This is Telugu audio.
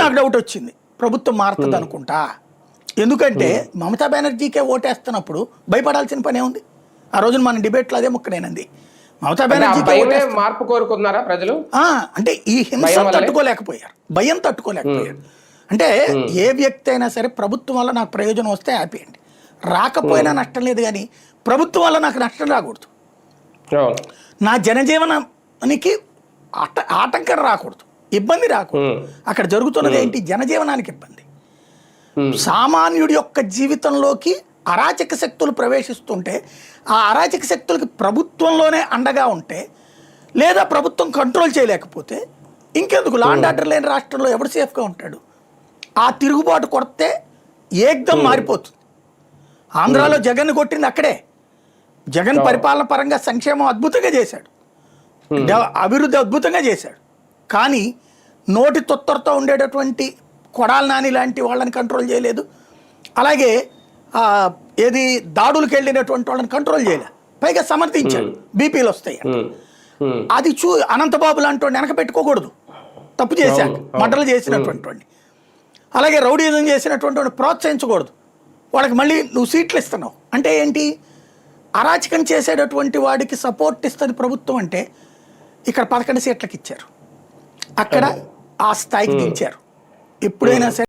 నాకు డౌట్ వచ్చింది, ప్రభుత్వం మారుతుంది అనుకుంటా. ఎందుకంటే మమతా బెనర్జీకే ఓటేస్తున్నప్పుడు భయపడాల్సిన పనే ఉంది. ఆ రోజున మన డిబేట్లో అదే ముక్కనేనంది. మమతా బెనర్జీకే మార్పు కోరుకున్నారా ప్రజలు? అంటే ఈ హింస తట్టుకోలేకపోయారు, భయం తట్టుకోలేకపోయారు. అంటే ఏ వ్యక్తి అయినా సరే ప్రభుత్వం వల్ల నాకు ప్రయోజనం వస్తే హ్యాపీ అండి, రాకపోయినా నష్టం లేదు, కానీ ప్రభుత్వం వల్ల నాకు నష్టం రాకూడదు, నా జనజీవనానికి ఆటంకం రాకూడదు, ఇబ్బంది రాకూడదు. అక్కడ జరుగుతున్నది ఏంటి? జనజీవనానికి ఇబ్బంది. సామాన్యుడి యొక్క జీవితంలోకి అరాచక శక్తులు ప్రవేశిస్తుంటే ఆ అరాచక శక్తులకి ప్రభుత్వంలోనే అండగా ఉంటే, లేదా ప్రభుత్వం కంట్రోల్ చేయలేకపోతే ఇంకెందుకు? లా అండ్ ఆర్డర్ లేని రాష్ట్రంలో ఎవడు సేఫ్గా ఉంటాడు? ఆ తిరుగుబాటు కొడితే ఏకదం మారిపోతుంది. ఆంధ్రాలో జగన్ కొట్టింది అక్కడే. జగన్ పరిపాలన పరంగా సంక్షేమం అద్భుతంగా చేశాడు, అభివృద్ధి అద్భుతంగా చేశాడు. కానీ నోటి తొత్తరతో ఉండేటటువంటి కొడాలి నాని లాంటి వాళ్ళని కంట్రోల్ చేయలేదు. అలాగే ఏది దాడులకు వెళ్ళినటువంటి వాళ్ళని కంట్రోల్ చేయలే, పైగా సమర్థించాడు, బీపీలు వస్తాయి. అది అనంతబాబు లాంటి వాడిని వెనక పెట్టుకోకూడదు, తప్పు చేశాక మర్డర్లు చేసినటువంటి వాడిని. అలాగే రౌడీజం చేసినటువంటి వాడిని ప్రోత్సహించకూడదు. వాళ్ళకి మళ్ళీ నువ్వు సీట్లు ఇస్తున్నావు అంటే ఏంటి? అరాచకం చేసేటటువంటి వాడికి సపోర్ట్ ఇస్తుంది ప్రభుత్వం. అంటే ఇక్కడ 11 సీట్లకు ఇచ్చారు, అక్కడ ఆ స్థాయికి దించారు. ఎప్పుడైనా సరే